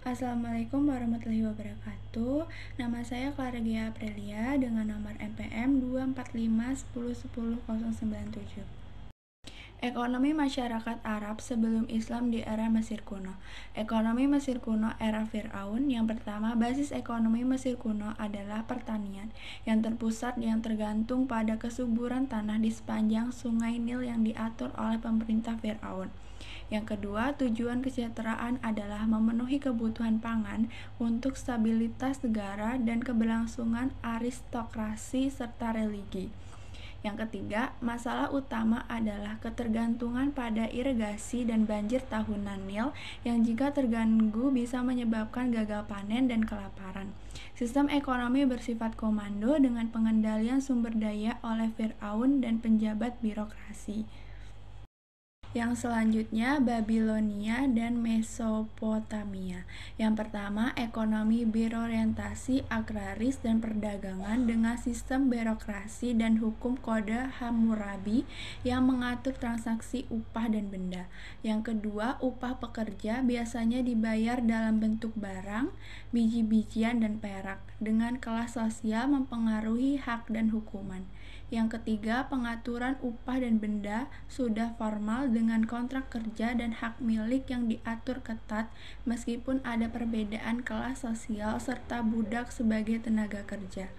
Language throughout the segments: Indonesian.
Assalamualaikum warahmatullahi wabarakatuh. Nama saya Clara Gia Aprilia dengan nomor NPM 245101097. Ekonomi masyarakat Arab sebelum Islam di era Mesir kuno. Ekonomi Mesir kuno era Fir'aun. Yang pertama, basis ekonomi Mesir kuno adalah pertanian yang terpusat yang tergantung pada kesuburan tanah di sepanjang sungai Nil yang diatur oleh pemerintah Fir'aun. Yang kedua, tujuan kesejahteraan adalah memenuhi kebutuhan pangan untuk stabilitas negara dan keberlangsungan aristokrasi serta religi. Yang ketiga, masalah utama adalah ketergantungan pada irigasi dan banjir tahunan Nil yang jika terganggu bisa menyebabkan gagal panen dan kelaparan. Sistem ekonomi bersifat komando dengan pengendalian sumber daya oleh Fir'aun dan penjabat birokrasi. Yang selanjutnya, Babilonia dan Mesopotamia. Yang pertama, ekonomi berorientasi agraris dan perdagangan dengan sistem birokrasi dan hukum kode Hammurabi yang mengatur transaksi upah dan benda. Yang kedua, upah pekerja biasanya dibayar dalam bentuk barang, biji-bijian, dan perak, dengan kelas sosial mempengaruhi hak dan hukuman. Yang ketiga, pengaturan upah dan benda sudah formal dengan kontrak kerja dan hak milik yang diatur ketat meskipun ada perbedaan kelas sosial serta budak sebagai tenaga kerja.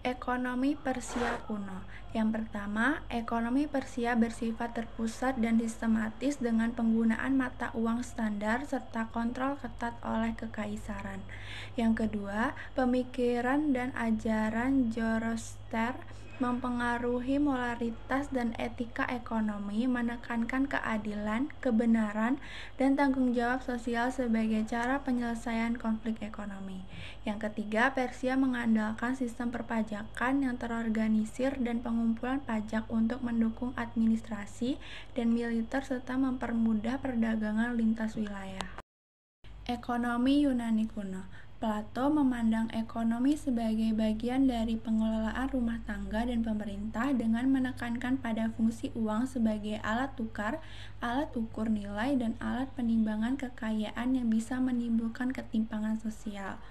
Ekonomi Persia kuno. Yang pertama, ekonomi Persia bersifat terpusat dan sistematis dengan penggunaan mata uang standar serta kontrol ketat oleh kekaisaran. Yang kedua, pemikiran dan ajaran Zoroaster mempengaruhi moralitas dan etika ekonomi, menekankan keadilan, kebenaran, dan tanggung jawab sosial sebagai cara penyelesaian konflik ekonomi. Yang ketiga, Persia mengandalkan sistem perpajakan yang terorganisir dan pengumpulan pajak untuk mendukung administrasi dan militer serta mempermudah perdagangan lintas wilayah. Ekonomi Yunani kuno. Plato memandang ekonomi sebagai bagian dari pengelolaan rumah tangga dan pemerintah dengan menekankan pada fungsi uang sebagai alat tukar, alat ukur nilai, dan alat penimbangan kekayaan yang bisa menimbulkan ketimpangan sosial.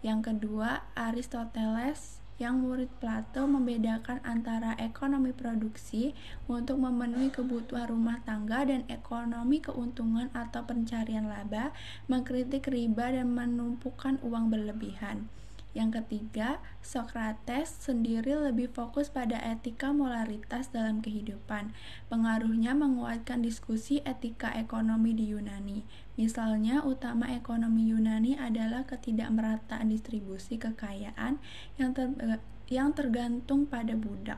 Yang kedua, Aristoteles yang murid Plato membedakan antara ekonomi produksi untuk memenuhi kebutuhan rumah tangga dan ekonomi keuntungan atau pencarian laba, mengkritik riba dan menumpukan uang berlebihan. Yang ketiga, Socrates sendiri lebih fokus pada etika moralitas dalam kehidupan. Pengaruhnya menguatkan diskusi etika ekonomi di Yunani. Misalnya, utama ekonomi Yunani adalah ketidakmerataan distribusi kekayaan yang tergantung pada budak.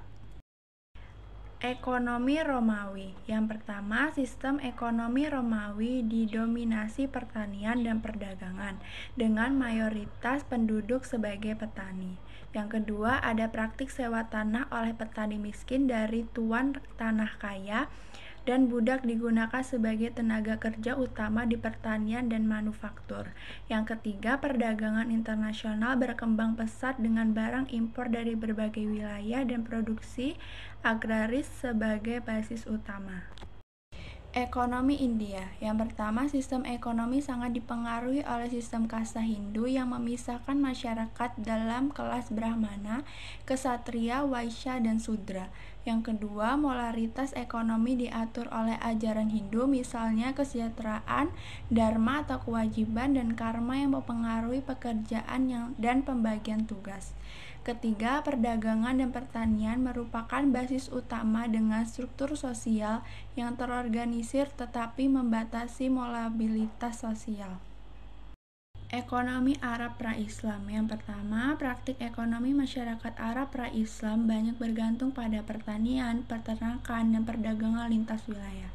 Ekonomi Romawi. Yang pertama, sistem ekonomi Romawi didominasi pertanian dan perdagangan dengan mayoritas penduduk sebagai petani. Yang kedua, ada praktik sewa tanah oleh petani miskin dari tuan tanah kaya dan budak digunakan sebagai tenaga kerja utama di pertanian dan manufaktur. Yang ketiga, perdagangan internasional berkembang pesat dengan barang impor dari berbagai wilayah dan produksi agraris sebagai basis utama. Ekonomi India. Yang pertama, sistem ekonomi sangat dipengaruhi oleh sistem kasta Hindu yang memisahkan masyarakat dalam kelas Brahmana, Ksatria, Waisya, dan Sudra. Yang kedua, moralitas ekonomi diatur oleh ajaran Hindu, misalnya kesejahteraan, dharma atau kewajiban, dan karma yang mempengaruhi pekerjaan dan pembagian tugas. Ketiga, perdagangan dan pertanian merupakan basis utama dengan struktur sosial yang terorganisir tetapi membatasi mobilitas sosial. Ekonomi Arab pra-Islam. Yang pertama, praktik ekonomi masyarakat Arab pra-Islam banyak bergantung pada pertanian, peternakan, dan perdagangan lintas wilayah.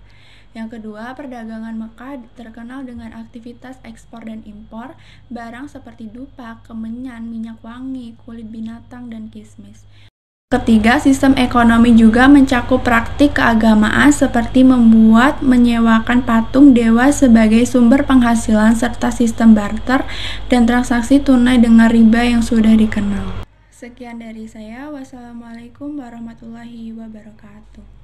Yang kedua, perdagangan Mekah terkenal dengan aktivitas ekspor dan impor barang seperti dupa, kemenyan, minyak wangi, kulit binatang, dan kismis. Ketiga, sistem ekonomi juga mencakup praktik keagamaan seperti menyewakan patung dewa sebagai sumber penghasilan serta sistem barter dan transaksi tunai dengan riba yang sudah dikenal. Sekian dari saya. Wassalamualaikum warahmatullahi wabarakatuh.